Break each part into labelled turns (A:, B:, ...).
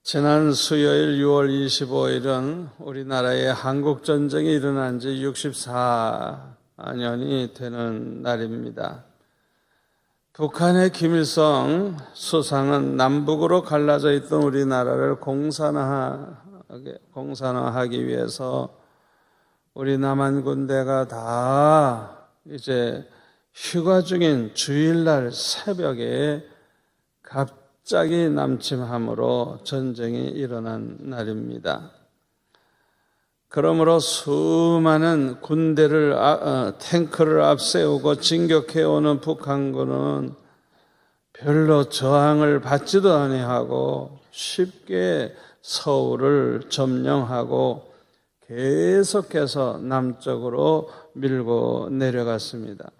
A: 지난 수요일 6월 25일은 우리나라에 한국전쟁이 일어난 지 64년이 되는 날입니다. 북한의 김일성 수상은 남북으로 갈라져 있던 우리나라를 공산화하기 위해서 우리 남한 군대가 다 이제 휴가 중인 주일날 새벽에 갑자기 남침함으로 전쟁이 일어난 날입니다. 그러므로 수많은 군대를 탱크를 앞세우고 진격해오는 북한군은 별로 저항을 받지도 아니하고 쉽게 서울을 점령하고 계속해서 남쪽으로 밀고 내려갔습니다.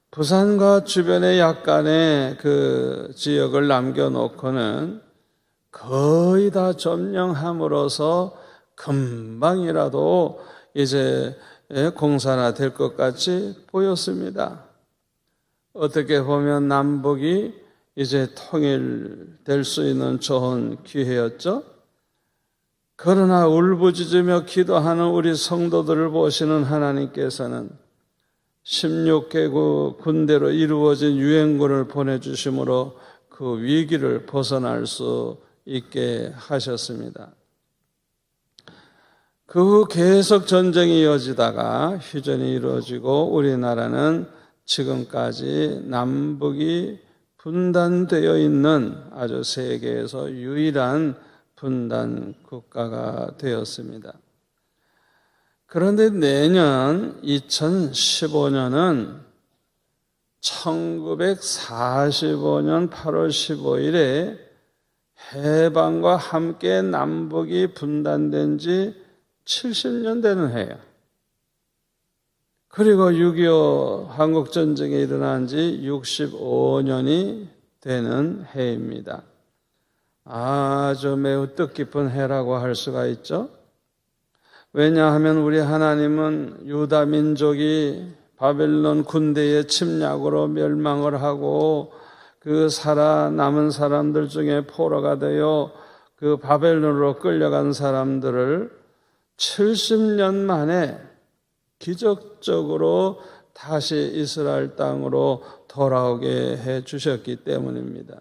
A: 부산과 주변의 약간의 그 지역을 남겨놓고는 거의 다 점령함으로써 금방이라도 이제 공산화될 것 같이 보였습니다. 어떻게 보면 남북이 이제 통일될 수 있는 좋은 기회였죠. 그러나 울부짖으며 기도하는 우리 성도들을 보시는 하나님께서는 16개국 군대로 이루어진 유엔군을 보내주심으로 그 위기를 벗어날 수 있게 하셨습니다. 그 후 계속 전쟁이 이어지다가 휴전이 이루어지고 우리나라는 지금까지 남북이 분단되어 있는 아주 세계에서 유일한 분단 국가가 되었습니다. 그런데 내년 2015년은 1945년 8월 15일에 해방과 함께 남북이 분단된 지 70년 되는 해예요. 그리고 6.25 한국전쟁이 일어난 지 65년이 되는 해입니다. 아주 매우 뜻깊은 해라고 할 수가 있죠. 왜냐하면 우리 하나님은 유다 민족이 바벨론 군대의 침략으로 멸망을 하고 그 살아남은 사람들 중에 포로가 되어 그 바벨론으로 끌려간 사람들을 70년 만에 기적적으로 다시 이스라엘 땅으로 돌아오게 해 주셨기 때문입니다.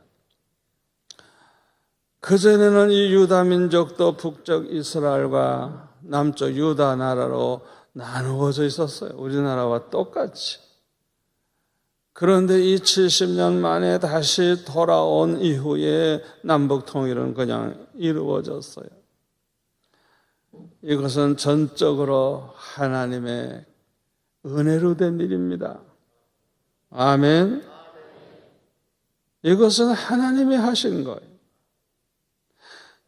A: 그전에는 이 유다 민족도 북쪽 이스라엘과 남쪽 유다 나라로 나누어져 있었어요. 우리나라와 똑같이. 그런데 이 70년 만에 다시 돌아온 이후에 남북 통일은 그냥 이루어졌어요. 이것은 전적으로 하나님의 은혜로 된 일입니다. 아멘. 이것은 하나님이 하신 거예요.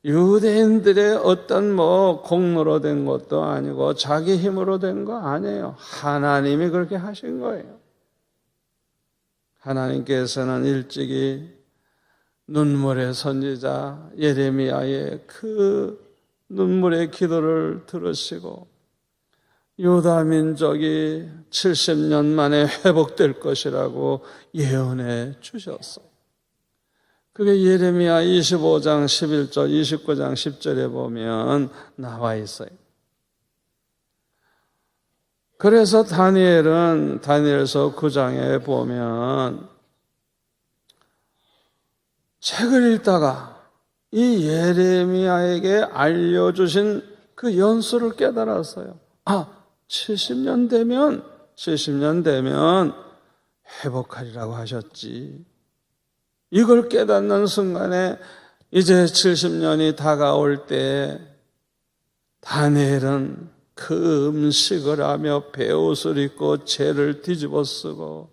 A: 유대인들의 어떤 공로로 된 것도 아니고 자기 힘으로 된 거 아니에요. 하나님이 그렇게 하신 거예요. 하나님께서는 일찍이 눈물의 선지자 예레미야의 그 눈물의 기도를 들으시고 유다 민족이 70년 만에 회복될 것이라고 예언해 주셨어요. 그게 예레미야 25장 11절, 29장 10절에 보면 나와 있어요. 그래서 다니엘서 9장에 보면 책을 읽다가 이 예레미야에게 알려주신 그 연수를 깨달았어요. 70년 되면 회복하리라고 하셨지. 이걸 깨닫는 순간에 이제 70년이 다가올 때 다니엘은 그 음식을 하며 베옷을 입고 죄를 뒤집어 쓰고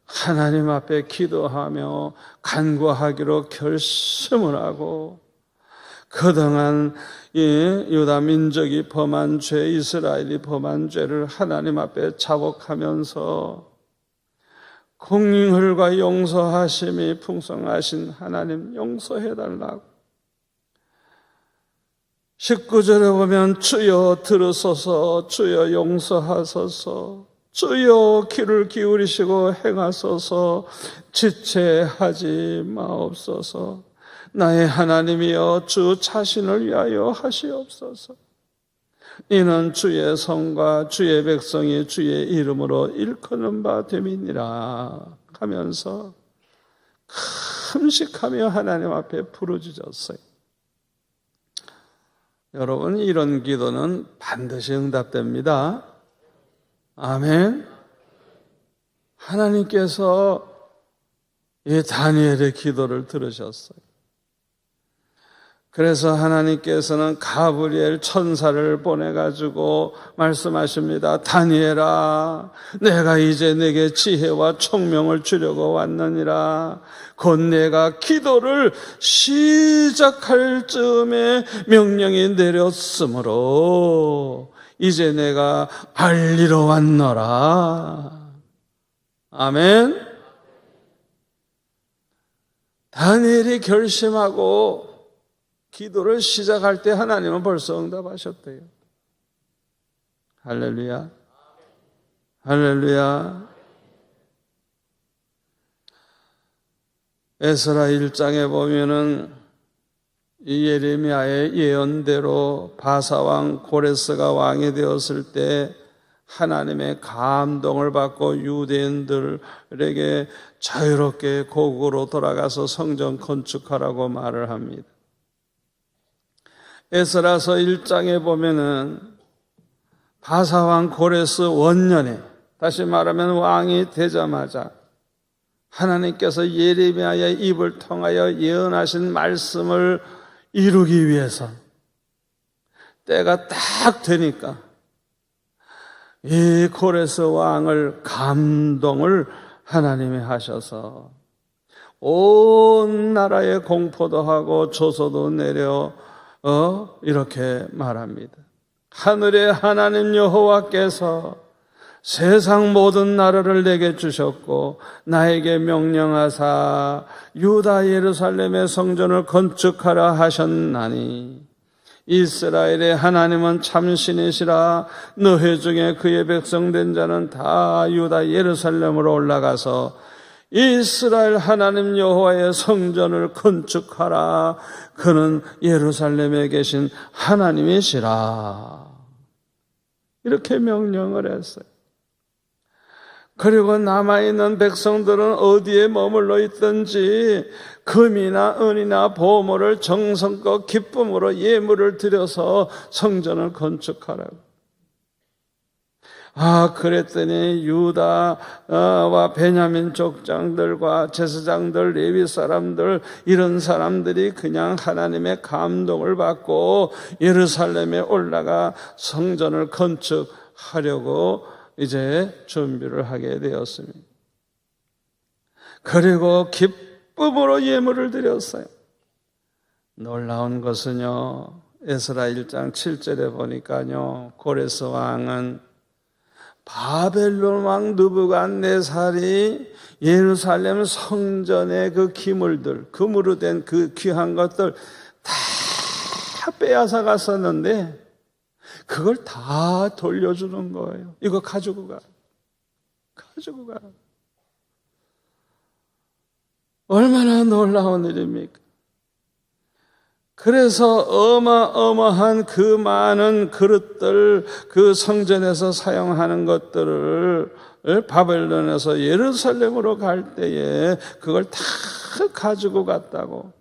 A: 하나님 앞에 기도하며 간구하기로 결심을 하고 그동안 유다 민족이 범한 죄, 이스라엘이 범한 죄를 하나님 앞에 자복하면서 공의혈과 용서하심이 풍성하신 하나님 용서해달라고 19절에 보면 주여 들으소서 주여 용서하소서 주여 귀를 기울이시고 행하소서 지체하지 마옵소서 나의 하나님이여 주 자신을 위하여 하시옵소서. 이는 주의 성과 주의 백성이 주의 이름으로 일컫는 바 됨이니라 하면서 금식하며 하나님 앞에 부르짖었어요. 여러분, 이런 기도는 반드시 응답됩니다. 아멘. 하나님께서 이 다니엘의 기도를 들으셨어요. 그래서 하나님께서는 가브리엘 천사를 보내가지고 말씀하십니다. 다니엘아, 내가 이제 내게 지혜와 총명을 주려고 왔느니라. 곧 내가 기도를 시작할 즈음에 명령이 내렸으므로 이제 내가 알리러 왔노라. 아멘. 다니엘이 결심하고 기도를 시작할 때 하나님은 벌써 응답하셨대요. 할렐루야. 할렐루야. 에스라 1장에 보면은 이 예레미야의 예언대로 바사왕 고레스가 왕이 되었을 때 하나님의 감동을 받고 유대인들에게 자유롭게 고국으로 돌아가서 성전 건축하라고 말을 합니다. 에스라서 1장에 보면은 바사왕 고레스 원년에, 다시 말하면 왕이 되자마자 하나님께서 예레미야의 입을 통하여 예언하신 말씀을 이루기 위해서 때가 딱 되니까 이 고레스 왕을 감동을 하나님이 하셔서 온 나라에 공포도 하고 조소도 내려 이렇게 말합니다. 하늘의 하나님 여호와께서 세상 모든 나라를 내게 주셨고 나에게 명령하사 유다 예루살렘의 성전을 건축하라 하셨나니 이스라엘의 하나님은 참신이시라. 너희 중에 그의 백성된 자는 다 유다 예루살렘으로 올라가서 이스라엘 하나님 여호와의 성전을 건축하라. 그는 예루살렘에 계신 하나님이시라. 이렇게 명령을 했어요. 그리고 남아있는 백성들은 어디에 머물러 있든지 금이나 은이나 보물을 정성껏 기쁨으로 예물을 드려서 성전을 건축하라고. 그랬더니 유다와 베냐민 족장들과 제사장들, 레위 사람들, 이런 사람들이 그냥 하나님의 감동을 받고 예루살렘에 올라가 성전을 건축하려고 이제 준비를 하게 되었습니다. 그리고 기쁨으로 예물을 드렸어요. 놀라운 것은요, 에스라 1장 7절에 보니까요, 고레스 왕은 바벨론 왕 느부갓네살이 예루살렘 성전의 그 기물들, 금으로 된 그 귀한 것들 다 빼앗아 갔었는데 그걸 다 돌려주는 거예요. 이거 가지고 가. 가지고 가. 얼마나 놀라운 일입니까? 그래서 어마어마한 그 많은 그릇들, 그 성전에서 사용하는 것들을 바벨론에서 예루살렘으로 갈 때에 그걸 다 가지고 갔다고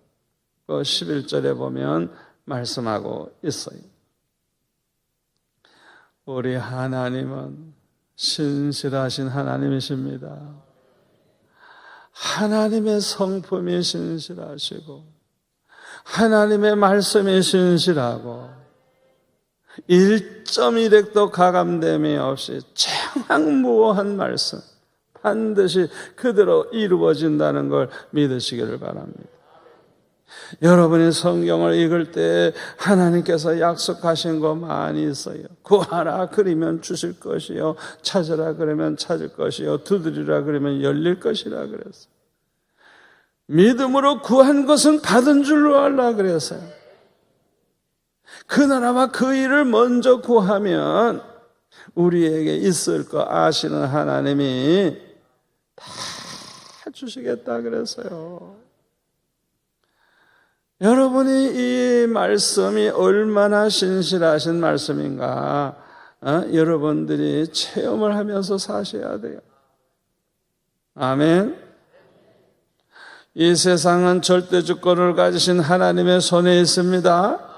A: 11절에 보면 말씀하고 있어요. 우리 하나님은 신실하신 하나님이십니다. 하나님의 성품이 신실하시고 하나님의 말씀이 신실하고 1.1핵도 가감됨이 없이 청학무호한 말씀 반드시 그대로 이루어진다는 걸 믿으시기를 바랍니다. 여러분이 성경을 읽을 때 하나님께서 약속하신 거 많이 있어요. 구하라 그러면 주실 것이요, 찾으라 그러면 찾을 것이요, 두드리라 그러면 열릴 것이라 그랬어요. 믿음으로 구한 것은 받은 줄로 알라 그랬어요. 그 나라와 그 일을 먼저 구하면 우리에게 있을 거 아시는 하나님이 다 주시겠다 그랬어요. 여러분이 이 말씀이 얼마나 신실하신 말씀인가 여러분들이 체험을 하면서 사셔야 돼요. 아멘. 이 세상은 절대주권을 가지신 하나님의 손에 있습니다.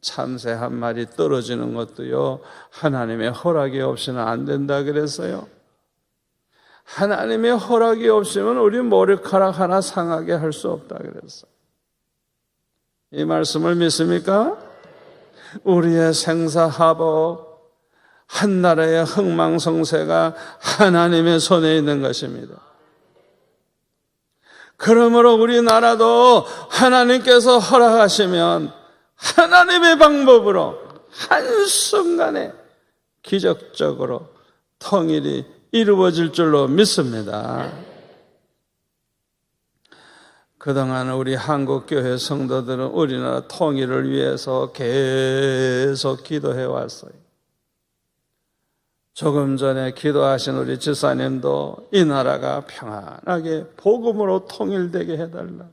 A: 참새 한 마리 떨어지는 것도요, 하나님의 허락이 없이는 안 된다 그랬어요. 하나님의 허락이 없으면 우리 머리카락 하나 상하게 할 수 없다 그랬어요. 이 말씀을 믿습니까? 우리의 생사하복, 한 나라의 흥망성쇠가 하나님의 손에 있는 것입니다. 그러므로 우리나라도 하나님께서 허락하시면 하나님의 방법으로 한순간에 기적적으로 통일이 이루어질 줄로 믿습니다. 그동안 우리 한국교회 성도들은 우리나라 통일을 위해서 계속 기도해 왔어요. 조금 전에 기도하신 우리 지사님도 이 나라가 평안하게 복음으로 통일되게 해달라.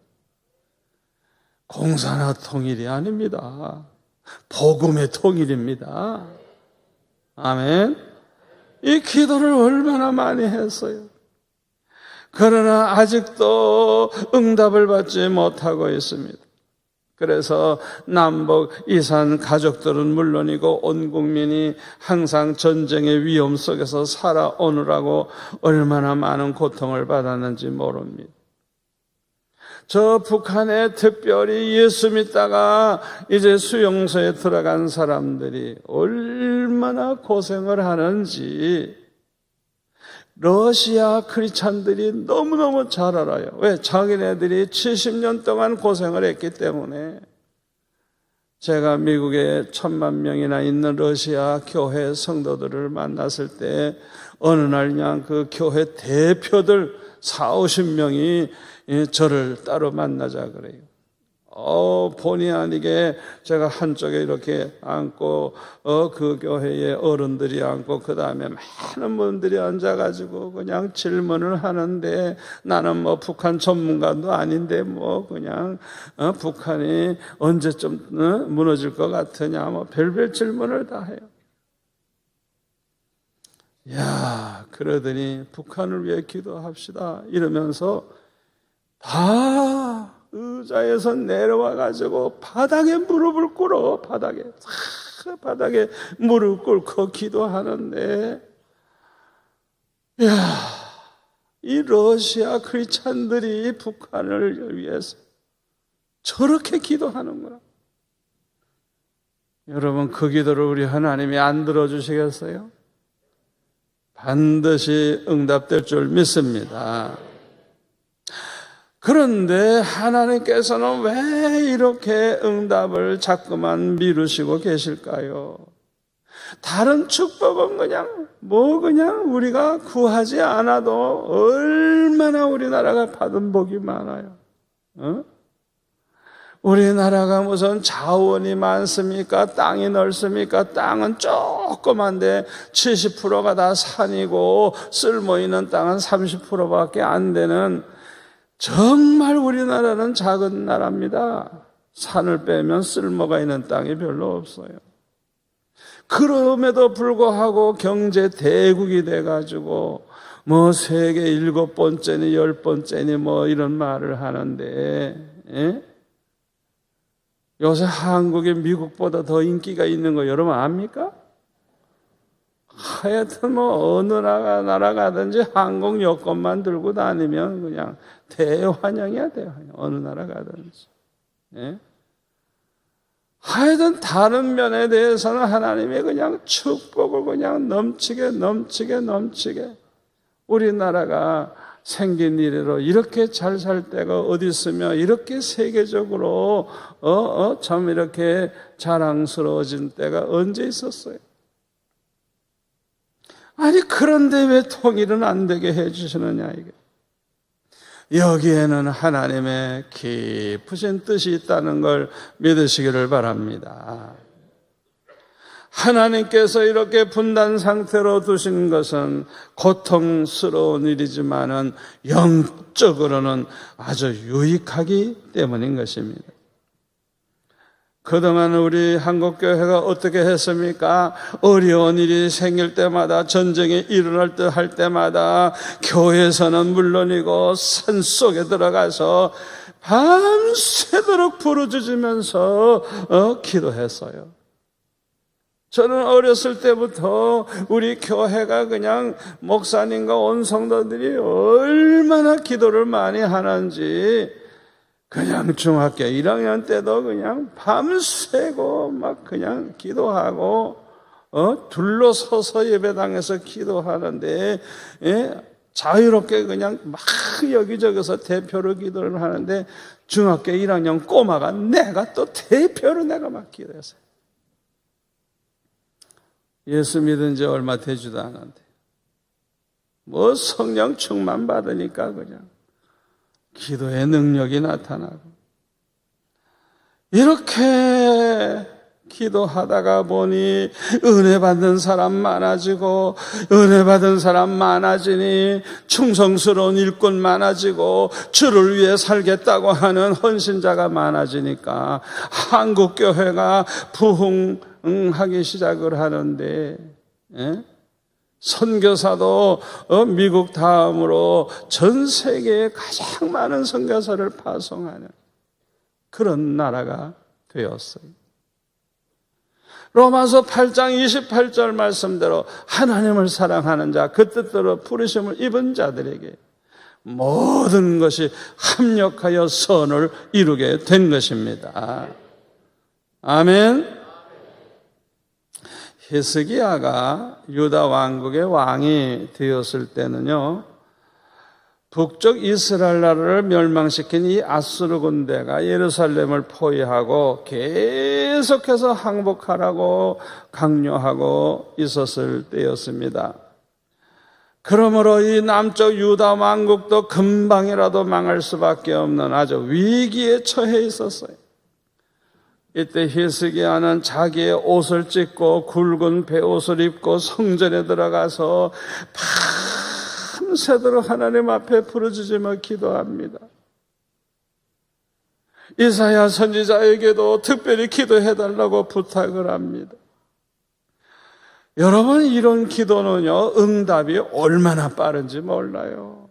A: 공산화 통일이 아닙니다. 복음의 통일입니다. 아멘. 이 기도를 얼마나 많이 했어요. 그러나 아직도 응답을 받지 못하고 있습니다. 그래서 남북 이산 가족들은 물론이고 온 국민이 항상 전쟁의 위험 속에서 살아오느라고 얼마나 많은 고통을 받았는지 모릅니다. 저 북한에 특별히 예수 믿다가 이제 수용소에 들어간 사람들이 얼마나 고생을 하는지 러시아 크리스찬들이 너무너무 잘 알아요. 왜? 자기네들이 70년 동안 고생을 했기 때문에. 제가 미국에 1000만 명이나 있는 러시아 교회 성도들을 만났을 때 어느 날 그냥 그 교회 대표들 40-50명이 저를 따로 만나자 그래요. 본의 아니게 제가 한쪽에 이렇게 앉고 그 교회의 어른들이 앉고 그 다음에 많은 분들이 앉아가지고 그냥 질문을 하는데 나는 뭐 북한 전문가도 아닌데 뭐 그냥 북한이 언제쯤 무너질 것 같으냐 뭐 별별 질문을 다 해요. 야, 그러더니 북한을 위해 기도합시다 이러면서 다 의자에서 내려와가지고 바닥에 무릎을 꿇어 바닥에 무릎 꿇고 기도하는데, 야, 이 러시아 크리스찬들이 북한을 위해서 저렇게 기도하는구나. 여러분, 그 기도를 우리 하나님이 안 들어주시겠어요? 반드시 응답될 줄 믿습니다. 그런데 하나님께서는 왜 이렇게 응답을 자꾸만 미루시고 계실까요? 다른 축복은 그냥 우리가 구하지 않아도 얼마나 우리나라가 받은 복이 많아요. 우리나라가 무슨 자원이 많습니까? 땅이 넓습니까? 땅은 조그만데 70%가 다 산이고 쓸모있는 땅은 30%밖에 안 되는, 정말 우리나라는 작은 나라입니다. 산을 빼면 쓸모가 있는 땅이 별로 없어요. 그럼에도 불구하고 경제 대국이 돼가지고 뭐 세계 7번째니 10번째니 뭐 이런 말을 하는데, 요새 한국이 미국보다 더 인기가 있는 거 여러분 압니까? 하여튼 뭐 어느 나라 가든지 항공 여권만 들고 다니면 그냥 대환영이야, 대환영. 어느 나라 가든지. 하여튼 다른 면에 대해서는 하나님이 그냥 축복을 그냥 넘치게 우리나라가 생긴 이래로 이렇게 잘 살 때가 어디 있으며 이렇게 세계적으로 참 이렇게 자랑스러워진 때가 언제 있었어요? 아니, 그런데 왜 통일은 안 되게 해주시느냐, 이게. 여기에는 하나님의 깊으신 뜻이 있다는 걸 믿으시기를 바랍니다. 하나님께서 이렇게 분단 상태로 두신 것은 고통스러운 일이지만은 영적으로는 아주 유익하기 때문인 것입니다. 그동안 우리 한국교회가 어떻게 했습니까? 어려운 일이 생길 때마다, 전쟁이 일어날 때 할 때마다 교회에서는 물론이고 산속에 들어가서 밤새도록 부르짖으면서 기도했어요. 저는 어렸을 때부터 우리 교회가 그냥 목사님과 온 성도들이 얼마나 기도를 많이 하는지, 그냥 중학교 1학년 때도 그냥 밤새고 막 그냥 기도하고 둘러서서 예배당에서 기도하는데, 자유롭게 그냥 막 여기저기서 대표로 기도를 하는데, 중학교 1학년 꼬마가 내가 또 대표로 내가 막 기도했어요. 예수 믿은 지 얼마 되지도 않았는데 뭐 성령 충만 받으니까 그냥 기도의 능력이 나타나고, 이렇게 기도하다가 보니 은혜 받는 사람 많아지고, 은혜 받은 사람 많아지니 충성스러운 일꾼 많아지고, 주를 위해 살겠다고 하는 헌신자가 많아지니까 한국교회가 부흥하기 시작을 하는데, 선교사도 미국 다음으로 전 세계에 가장 많은 선교사를 파송하는 그런 나라가 되었어요. 로마서 8장 28절 말씀대로 하나님을 사랑하는 자, 그 뜻대로 부르심을 입은 자들에게 모든 것이 합력하여 선을 이루게 된 것입니다. 아멘. 히스기야가 유다 왕국의 왕이 되었을 때는요, 북쪽 이스라엘 나라를 멸망시킨 이 아수르 군대가 예루살렘을 포위하고 계속해서 항복하라고 강요하고 있었을 때였습니다. 그러므로 이 남쪽 유다 왕국도 금방이라도 망할 수밖에 없는 아주 위기에 처해 있었어요. 이때 히스기야는 자기의 옷을 찢고 굵은 베옷을 입고 성전에 들어가서 밤새도록 하나님 앞에 부르짖으며 기도합니다. 이사야 선지자에게도 특별히 기도해달라고 부탁을 합니다. 여러분, 이런 기도는요, 응답이 얼마나 빠른지 몰라요.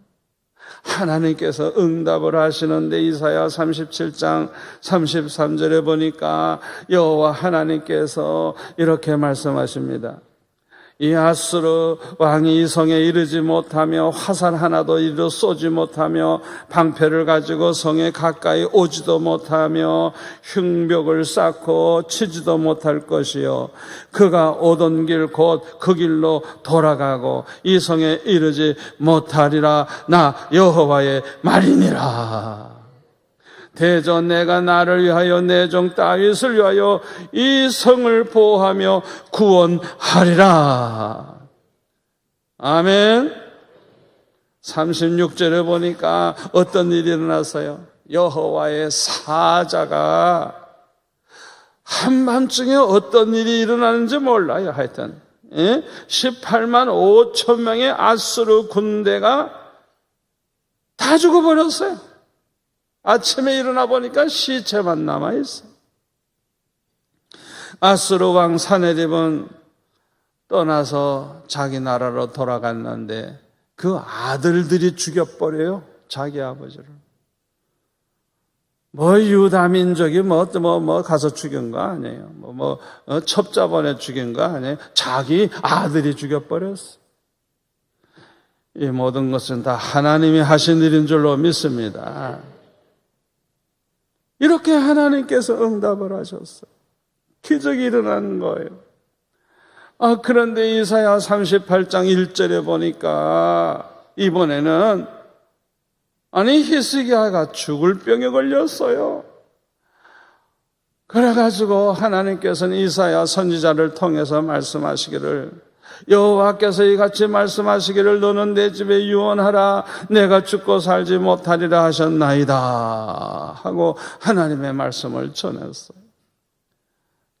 A: 하나님께서 응답을 하시는데, 이사야 37장 33절에 보니까 여호와 하나님께서 이렇게 말씀하십니다. 이 아수르 왕이 이 성에 이르지 못하며 화살 하나도 이리로 쏘지 못하며 방패를 가지고 성에 가까이 오지도 못하며 흉벽을 쌓고 치지도 못할 것이요, 그가 오던 길 곧 그 길로 돌아가고 이 성에 이르지 못하리라. 나 여호와의 말이니라. 대저 내가 나를 위하여 내 종 다윗을 위하여 이 성을 보호하며 구원하리라. 아멘. 36절에 보니까 어떤 일이 일어났어요? 여호와의 사자가 한밤중에 어떤 일이 일어나는지 몰라요. 하여튼 18만 5천 명의 아수르 군대가 다 죽어버렸어요. 아침에 일어나 보니까 시체만 남아있어요. 아수르 왕 사네립은 떠나서 자기 나라로 돌아갔는데 그 아들들이 죽여버려요. 자기 아버지를. 유다 민족이 가서 죽인 거 아니에요. 첩자본에 죽인 거 아니에요. 자기 아들이 죽여버렸어. 이 모든 것은 다 하나님이 하신 일인 줄로 믿습니다. 이렇게 하나님께서 응답을 하셨어요. 기적이 일어난 거예요. 그런데 이사야 38장 1절에 보니까 이번에는 히스기야가 죽을 병에 걸렸어요. 그래가지고 하나님께서는 이사야 선지자를 통해서 말씀하시기를, 여호와께서 이같이 말씀하시기를 너는 내 집에 유언하라. 내가 죽고 살지 못하리라 하셨나이다 하고 하나님의 말씀을 전했어요.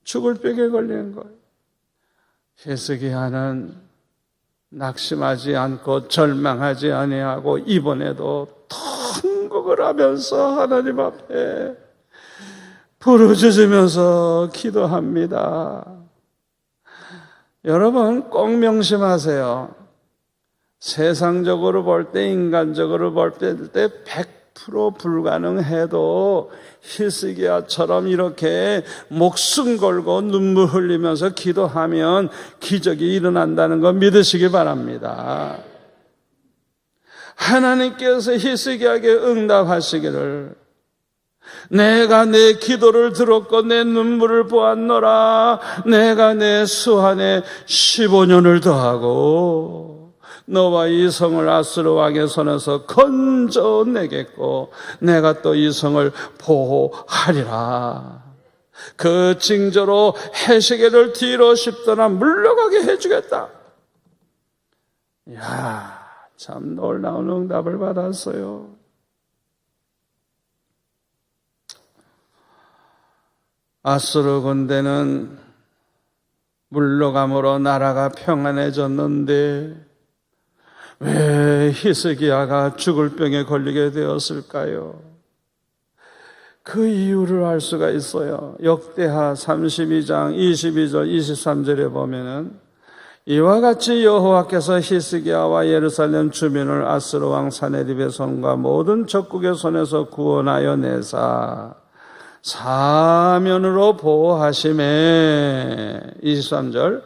A: 죽을 병에 걸린 거예요. 히스기야는 낙심하지 않고 절망하지 아니하고 이번에도 통곡을 하면서 하나님 앞에 부르짖으면서 기도합니다. 여러분 꼭 명심하세요. 세상적으로 볼 때, 인간적으로 볼 때 100% 불가능해도 히스기야처럼 이렇게 목숨 걸고 눈물 흘리면서 기도하면 기적이 일어난다는 거 믿으시기 바랍니다. 하나님께서 히스기야에게 응답하시기를, 내가 내 기도를 들었고 내 눈물을 보았노라. 내가 내 수한에 15년을 더하고 너와 이 성을 아수르 왕의 손에서 건져내겠고 내가 또 이 성을 보호하리라. 그 징조로 해시계를 뒤로 10도나 물러가게 해주겠다. 이야, 참 놀라운 응답을 받았어요. 아수르 군대는 물러감으로 나라가 평안해졌는데 왜 히스기야가 죽을 병에 걸리게 되었을까요? 그 이유를 알 수가 있어요. 역대하 32장 22절 23절에 보면은 이와 같이 여호와께서 히스기야와 예루살렘 주민을 아수르 왕 사네립의 손과 모든 적국의 손에서 구원하여 내사 사면으로 보호하시매. 23절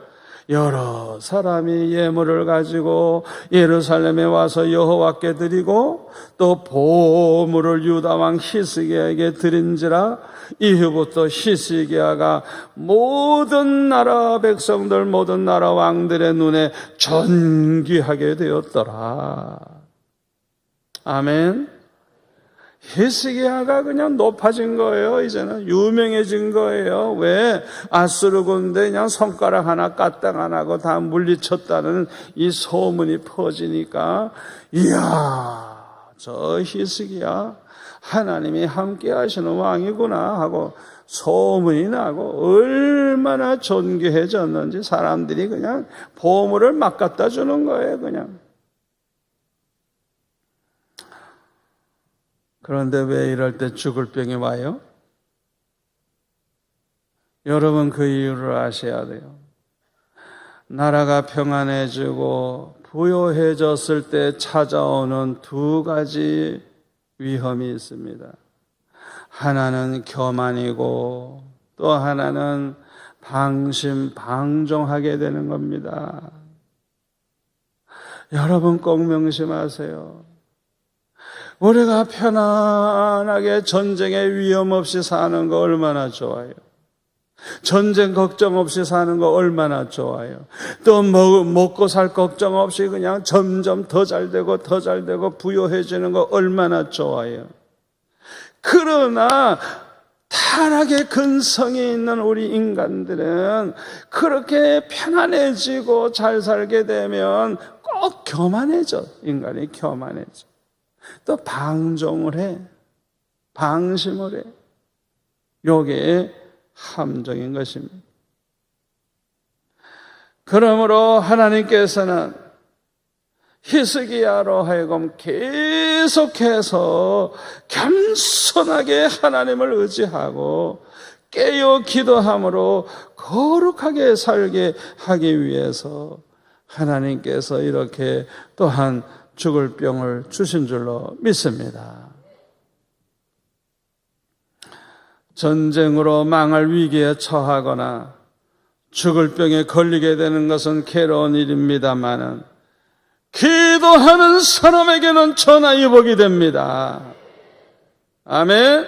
A: 여러 사람이 예물을 가지고 예루살렘에 와서 여호와께 드리고 또 보물을 유다 왕 히스기야에게 드린지라. 이후부터 히스기야가 모든 나라 백성들 모든 나라 왕들의 눈에 존귀하게 되었더라. 아멘. 히스기야가 그냥 높아진 거예요. 이제는 유명해진 거예요. 왜? 아수르 군대 그냥 손가락 하나 까딱 안 하고 다 물리쳤다는 이 소문이 퍼지니까, 이야, 저 히스기야 하나님이 함께 하시는 왕이구나 하고 소문이 나고 얼마나 존귀해졌는지 사람들이 그냥 보물을 막 갖다 주는 거예요. 그냥. 그런데 왜 이럴 때 죽을 병이 와요? 여러분 그 이유를 아셔야 돼요. 나라가 평안해지고 부요해졌을 때 찾아오는 두 가지 위험이 있습니다. 하나는 교만이고 또 하나는 방심방종하게 되는 겁니다. 여러분 꼭 명심하세요. 우리가 편안하게 전쟁에 위험 없이 사는 거 얼마나 좋아요. 전쟁 걱정 없이 사는 거 얼마나 좋아요. 또 먹고 살 걱정 없이 그냥 점점 더 잘 되고 더 잘 되고 부유해지는 거 얼마나 좋아요. 그러나 타락의 근성이 있는 우리 인간들은 그렇게 편안해지고 잘 살게 되면 꼭 교만해져. 인간이 교만해져. 또 방종을 해. 방심을 해. 요게 함정인 것입니다. 그러므로 하나님께서는 히스기야로 하여금 계속해서 겸손하게 하나님을 의지하고 깨어 기도함으로 거룩하게 살게 하기 위해서 하나님께서 이렇게 또한 죽을 병을 주신 줄로 믿습니다. 전쟁으로 망할 위기에 처하거나 죽을 병에 걸리게 되는 것은 괴로운 일입니다마는 기도하는 사람에게는 천하의복이 됩니다. 아멘.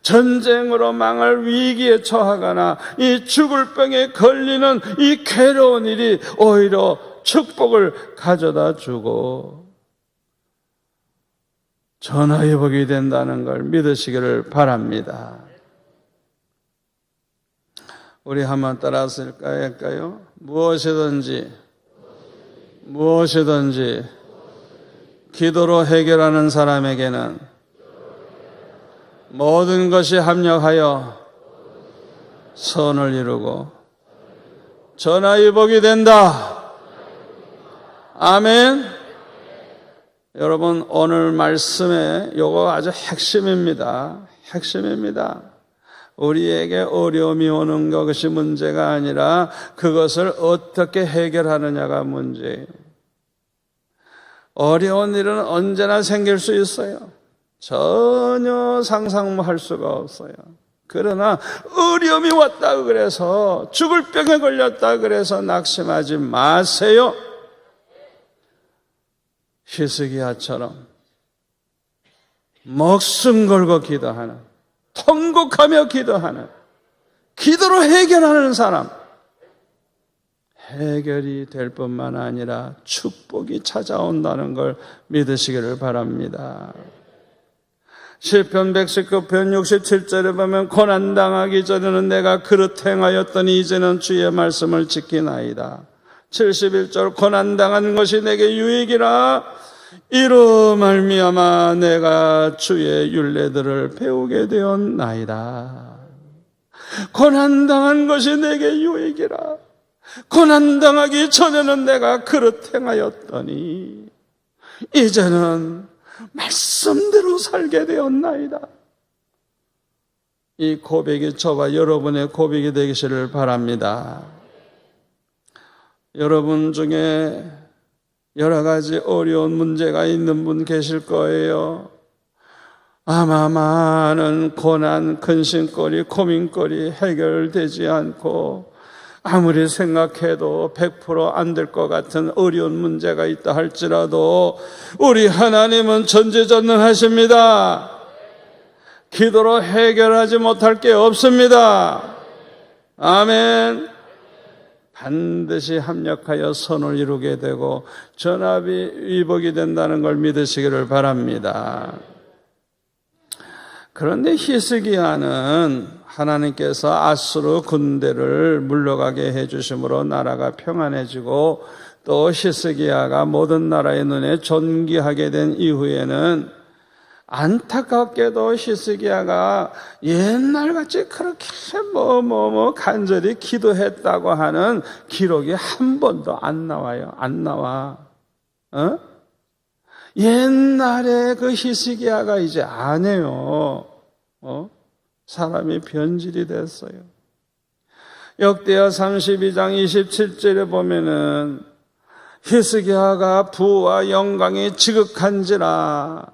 A: 전쟁으로 망할 위기에 처하거나 이 죽을 병에 걸리는 이 괴로운 일이 오히려 축복을 가져다 주고 전하의복이 된다는 걸 믿으시기를 바랍니다. 우리 한번 따라서 할까요? 무엇이든지 기도로 해결하는 사람에게는 모든 것이 합력하여 선을 이루고 전하의복이 된다. 아멘. 여러분, 오늘 말씀에 요거 아주 핵심입니다. 핵심입니다. 우리에게 어려움이 오는 것이 문제가 아니라 그것을 어떻게 해결하느냐가 문제예요. 어려운 일은 언제나 생길 수 있어요. 전혀 상상할 수가 없어요. 그러나 어려움이 왔다 그래서, 죽을 병에 걸렸다 그래서 낙심하지 마세요. 히스기야처럼 목숨 걸고 기도하는, 통곡하며 기도하는, 기도로 해결하는 사람, 해결이 될 뿐만 아니라 축복이 찾아온다는 걸 믿으시기를 바랍니다. 시편 119편 67절에 보면 고난당하기 전에는 내가 그릇 행하였더니 이제는 주의 말씀을 지키나이다. 71절 고난당한 것이 내게 유익이라 이로 말미암아 내가 주의 율례들을 배우게 되었나이다. 고난당한 것이 내게 유익이라. 고난당하기 전에는 내가 그릇 행하였더니 이제는 말씀대로 살게 되었나이다. 이 고백이 저와 여러분의 고백이 되기를 바랍니다. 여러분 중에 여러 가지 어려운 문제가 있는 분 계실 거예요. 아마 많은 고난, 근심거리, 고민거리 해결되지 않고 아무리 생각해도 100% 안 될 것 같은 어려운 문제가 있다 할지라도 우리 하나님은 전지전능하십니다. 기도로 해결하지 못할 게 없습니다. 아멘. 반드시 합력하여 선을 이루게 되고 전합이 위복이 된다는 걸 믿으시기를 바랍니다. 그런데 히스기야는 하나님께서 아수르 군대를 물러가게 해주심으로 나라가 평안해지고 또 히스기야가 모든 나라의 눈에 존귀하게 된 이후에는 안타깝게도 히스기야가 옛날같이 그렇게 간절히 기도했다고 하는 기록이 한 번도 안 나와요. 안 나와. 옛날에 그 히스기야가 이제 안 해요. 사람이 변질이 됐어요. 역대하 32장 27절에 보면은 히스기야가 부와 영광이 지극한지라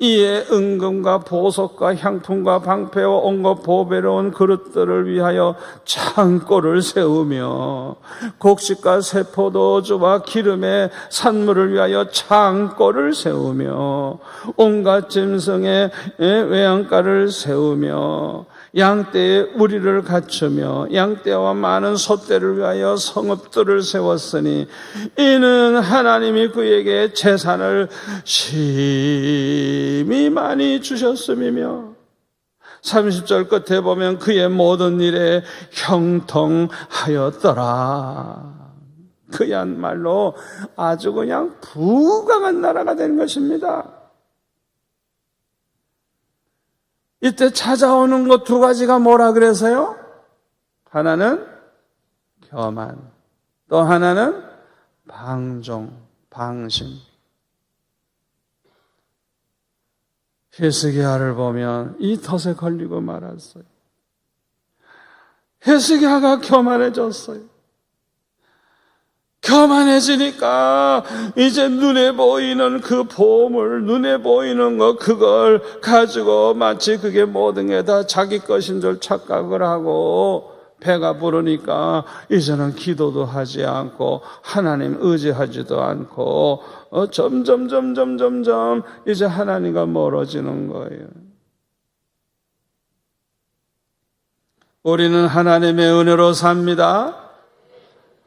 A: 이에 은금과 보석과 향품과 방패와 온갖 보배로운 그릇들을 위하여 창고를 세우며 곡식과 세포도주와 기름의 산물을 위하여 창고를 세우며 온갖 짐승의 외양가를 세우며 양떼의 우리를 갖추며 양떼와 많은 소떼를 위하여 성읍들을 세웠으니 이는 하나님이 그에게 재산을 심히 많이 주셨음이며 30절 끝에 보면 그의 모든 일에 형통하였더라. 그야말로 아주 그냥 부강한 나라가 된 것입니다. 이때 찾아오는 것 두 가지가 뭐라 그래서요? 하나는 교만, 또 하나는 방종, 방심. 히스기야를 보면 이 덫에 걸리고 말았어요. 히스기야가 교만해졌어요. 교만해지니까 이제 눈에 보이는 그 보물, 눈에 보이는 거 그걸 가지고 마치 그게 모든 게 다 자기 것인 줄 착각을 하고 배가 부르니까 이제는 기도도 하지 않고 하나님 의지하지도 않고 점점 이제 하나님과 멀어지는 거예요. 우리는 하나님의 은혜로 삽니다.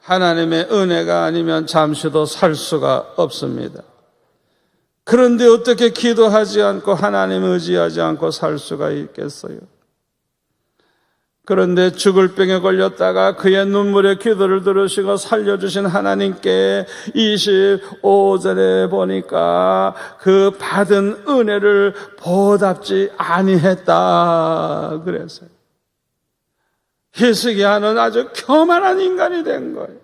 A: 하나님의 은혜가 아니면 잠시도 살 수가 없습니다. 그런데 어떻게 기도하지 않고 하나님 의지하지 않고 살 수가 있겠어요? 그런데 죽을 병에 걸렸다가 그의 눈물의 기도를 들으시고 살려주신 하나님께 25절에 보니까 그 받은 은혜를 보답지 아니했다 그랬어요. 히스기야는 아주 교만한 인간이 된 거예요.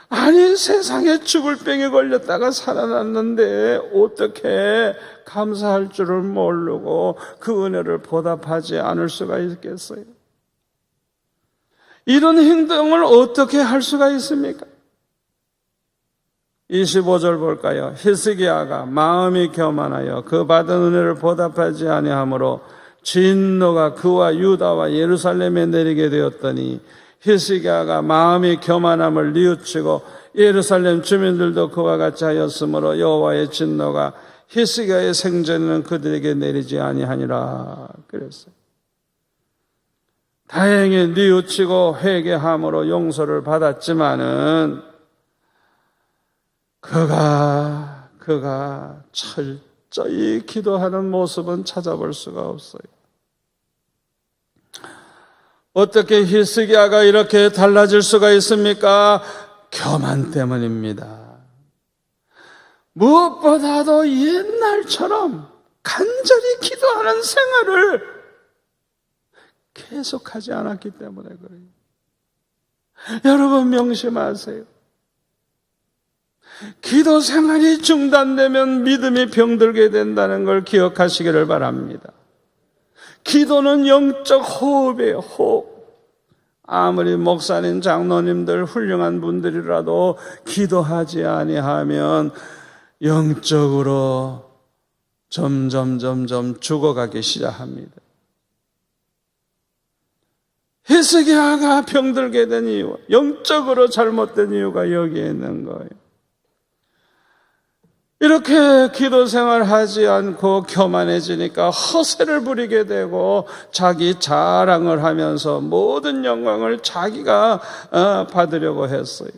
A: 아니 세상에 죽을 병에 걸렸다가 살아났는데 어떻게 감사할 줄을 모르고 그 은혜를 보답하지 않을 수가 있겠어요? 이런 행동을 어떻게 할 수가 있습니까? 25절 볼까요? 히스기야가 마음이 교만하여 그 받은 은혜를 보답하지 아니하므로 진노가 그와 유다와 예루살렘에 내리게 되었더니 히스기야가 마음이 교만함을 뉘우치고 예루살렘 주민들도 그와 같이 하였으므로 여호와의 진노가 히스기야의 생전에는 그들에게 내리지 아니하니라 그랬어요. 다행히 뉘우치고 회개함으로 용서를 받았지만은 그가 철저히 기도하는 모습은 찾아볼 수가 없어요. 어떻게 히스기야가 이렇게 달라질 수가 있습니까? 교만 때문입니다. 무엇보다도 옛날처럼 간절히 기도하는 생활을 계속하지 않았기 때문에 그래요. 여러분 명심하세요. 기도 생활이 중단되면 믿음이 병들게 된다는 걸 기억하시기를 바랍니다. 기도는 영적 호흡이에요. 호흡. 아무리 목사님, 장로님들 훌륭한 분들이라도 기도하지 아니하면 영적으로 점점 죽어가기 시작합니다. 히스기야가 병들게 된 이유, 영적으로 잘못된 이유가 여기에 있는 거예요. 이렇게 기도 생활하지 않고 교만해지니까 허세를 부리게 되고 자기 자랑을 하면서 모든 영광을 자기가 받으려고 했어요.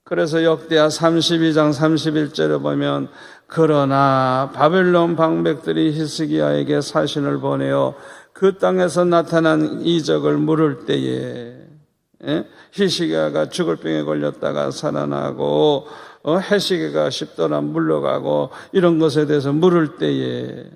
A: 그래서 역대하 32장 31절에 보면 그러나 바벨론 방백들이 히스기야에게 사신을 보내어 그 땅에서 나타난 이적을 물을 때에 히스기야가 죽을 병에 걸렸다가 살아나고 해시계가 십도나 물러가고 이런 것에 대해서 물을 때에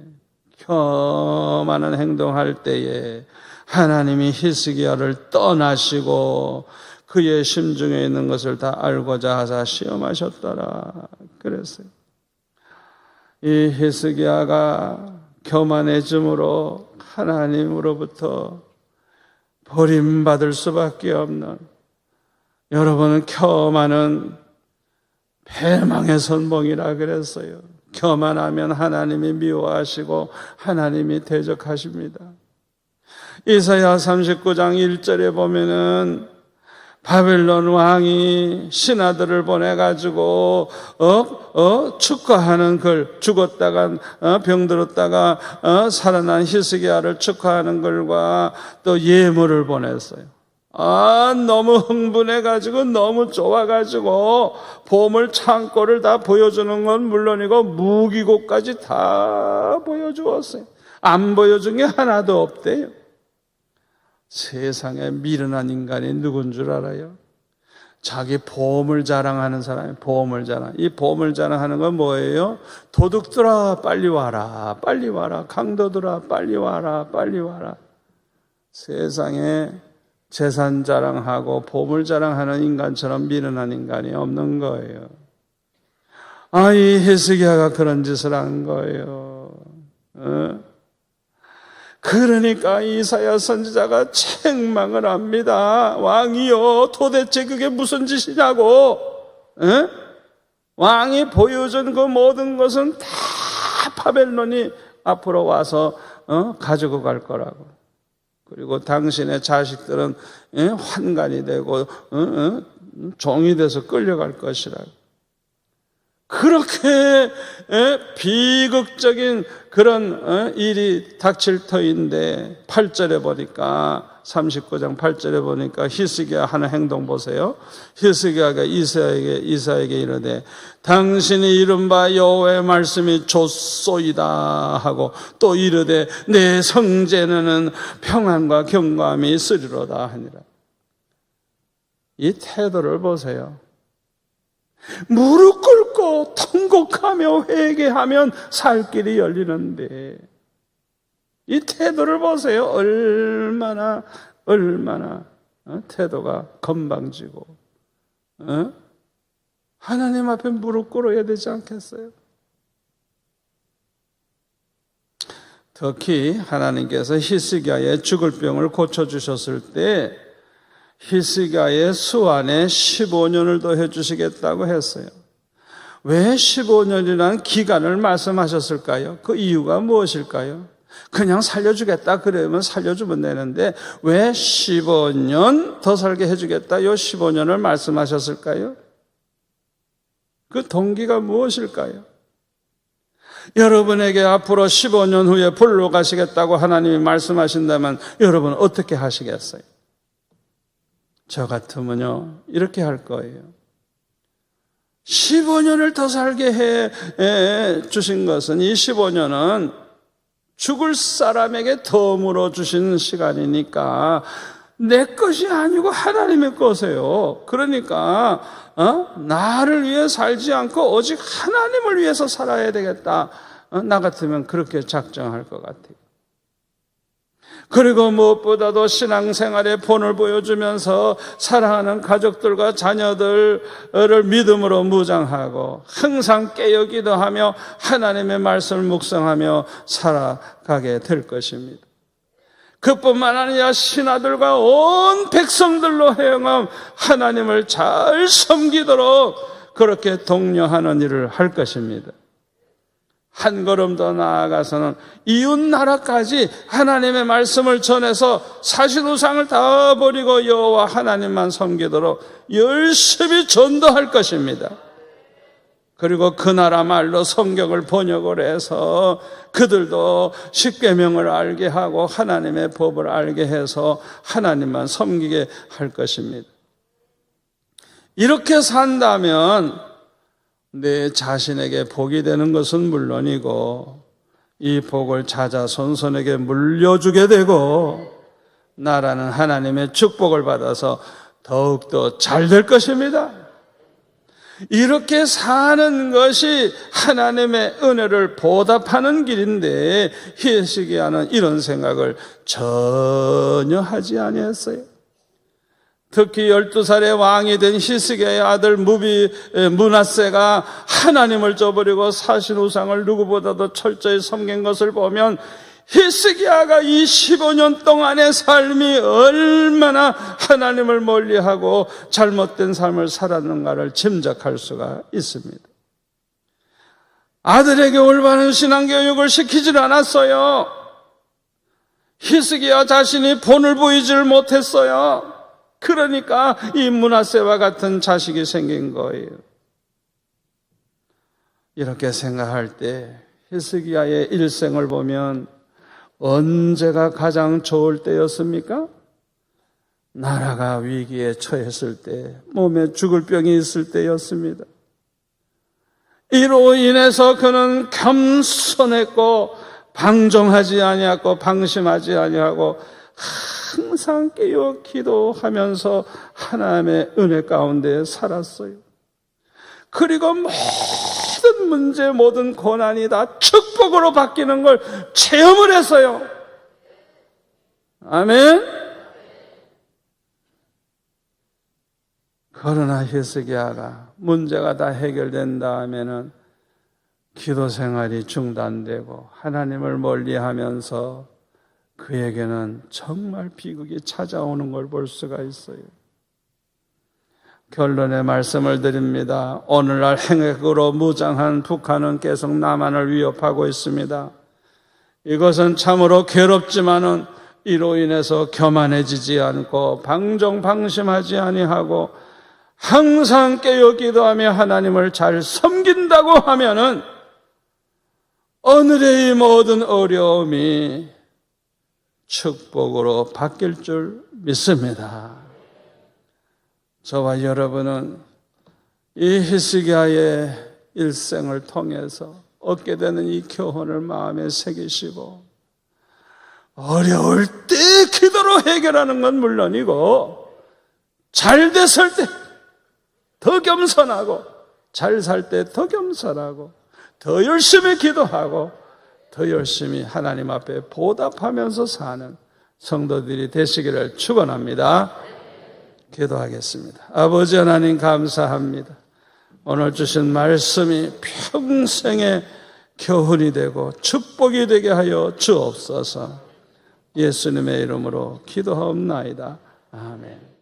A: 교만한 행동할 때에 하나님이 히스기야를 떠나시고 그의 심중에 있는 것을 다 알고자 하사 시험하셨더라 그랬어요. 이 히스기야가 교만해짐으로 하나님으로부터 버림받을 수밖에 없는, 여러분은 교만은 패망의 선봉이라 그랬어요. 교만하면 하나님이 미워하시고 하나님이 대적하십니다. 이사야 39장 1절에 보면은 바벨론 왕이 신하들을 보내가지고 축하하는 글, 죽었다가 병들었다가 살아난 히스기야를 축하하는 글과 또 예물을 보냈어요. 너무 흥분해가지고 너무 좋아가지고 보물 창고를 다 보여주는 건 물론이고 무기고까지 다 보여주었어요. 안 보여준 게 하나도 없대요. 세상에 미련한 인간이 누군 줄 알아요? 자기 보물 자랑하는 사람이 보물 자랑. 이 보물 자랑하는 건 뭐예요? 도둑들아 빨리 와라, 빨리 와라. 강도들아 빨리 와라, 빨리 와라. 세상에 재산 자랑하고 보물 자랑하는 인간처럼 미련한 인간이 없는 거예요. 이 히스기야가 그런 짓을 한 거예요. 그러니까 이사야 선지자가 책망을 합니다. 왕이요, 도대체 그게 무슨 짓이냐고. 왕이 보여준 그 모든 것은 다 바벨론이 앞으로 와서 가지고 갈 거라고. 그리고 당신의 자식들은 환관이 되고 종이 돼서 끌려갈 것이라고. 그렇게 비극적인 그런 일이 닥칠 터인데 8절에 보니까 39장 8절에 보니까 히스기야 하는 행동 보세요. 히스기야가 이사에게 이르되 당신이 이른바 여호와의 말씀이 좋소이다 하고 또 이르되 내 성전에는 평안과 경감이 있으리로다 하니라. 이 태도를 보세요. 무릎 꿇고 통곡하며 회개하면 살 길이 열리는데 이 태도를 보세요. 얼마나 태도가 건방지고 하나님 앞에 무릎 꿇어야 되지 않겠어요? 특히 하나님께서 히스기야의 죽을 병을 고쳐주셨을 때 히스기야의 수완에 15년을 더해 주시겠다고 했어요. 왜 15년이라는 기간을 말씀하셨을까요? 그 이유가 무엇일까요? 그냥 살려주겠다 그러면 살려주면 되는데 왜 15년 더 살게 해주겠다 이 15년을 말씀하셨을까요? 그 동기가 무엇일까요? 여러분에게 앞으로 15년 후에 불로 가시겠다고 하나님이 말씀하신다면 여러분 어떻게 하시겠어요? 저 같으면요 이렇게 할 거예요. 15년을 더 살게 해 주신 것은 이 15년은 죽을 사람에게 덤으로 주신 시간이니까 내 것이 아니고 하나님의 것이에요. 그러니까 나를 위해 살지 않고 오직 하나님을 위해서 살아야 되겠다. 나 같으면 그렇게 작정할 것 같아요. 그리고 무엇보다도 신앙생활에 본을 보여주면서 사랑하는 가족들과 자녀들을 믿음으로 무장하고 항상 깨어 기도하며 하나님의 말씀을 묵상하며 살아가게 될 것입니다. 그뿐만 아니라 신하들과 온 백성들로 행함 하나님을 잘 섬기도록 그렇게 독려하는 일을 할 것입니다. 한 걸음 더 나아가서는 이웃 나라까지 하나님의 말씀을 전해서 사실우상을 다 버리고 여호와 하나님만 섬기도록 열심히 전도할 것입니다. 그리고 그 나라 말로 성경을 번역을 해서 그들도 십계명을 알게 하고 하나님의 법을 알게 해서 하나님만 섬기게 할 것입니다. 이렇게 산다면 내 자신에게 복이 되는 것은 물론이고 이 복을 자자손손에게 물려주게 되고 나라는 하나님의 축복을 받아서 더욱더 잘 될 것입니다. 이렇게 사는 것이 하나님의 은혜를 보답하는 길인데 히스기야는 이런 생각을 전혀 하지 아니했어요. 특히 12살의 왕이 된 히스기야의 아들 므낫세가 하나님을 저버리고 사신우상을 누구보다도 철저히 섬긴 것을 보면 히스기야가 이 15년 동안의 삶이 얼마나 하나님을 멀리하고 잘못된 삶을 살았는가를 짐작할 수가 있습니다. 아들에게 올바른 신앙교육을 시키질 않았어요. 히스기야 자신이 본을 보이질 못했어요. 그러니까 이 므낫세와 같은 자식이 생긴 거예요. 이렇게 생각할 때 히스기야의 일생을 보면 언제가 가장 좋을 때였습니까? 나라가 위기에 처했을 때, 몸에 죽을 병이 있을 때였습니다. 이로 인해서 그는 겸손했고 방종하지 아니하고 방심하지 아니하고 항상 깨어 기도하면서 하나님의 은혜 가운데 살았어요. 그리고 모든 문제, 모든 고난이 다 축복으로 바뀌는 걸 체험을 했어요. 아멘. 그러나 히스기야가 문제가 다 해결된 다음에는 기도 생활이 중단되고 하나님을 멀리하면서 그에게는 정말 비극이 찾아오는 걸 볼 수가 있어요. 결론의 말씀을 드립니다. 오늘날 핵으로 무장한 북한은 계속 남한을 위협하고 있습니다. 이것은 참으로 괴롭지만은 이로 인해서 교만해지지 않고 방종방심하지 아니하고 항상 깨어 기도하며 하나님을 잘 섬긴다고 하면은 오늘의 이 모든 어려움이 축복으로 바뀔 줄 믿습니다. 저와 여러분은 이 히스기야의 일생을 통해서 얻게 되는 이 교훈을 마음에 새기시고 어려울 때 기도로 해결하는 건 물론이고 잘 됐을 때 더 겸손하고 잘 살 때 더 겸손하고 더 열심히 기도하고 더 열심히 하나님 앞에 보답하면서 사는 성도들이 되시기를 축원합니다. 기도하겠습니다. 아버지 하나님 감사합니다. 오늘 주신 말씀이 평생의 교훈이 되고 축복이 되게 하여 주옵소서. 예수님의 이름으로 기도하옵나이다. 아멘.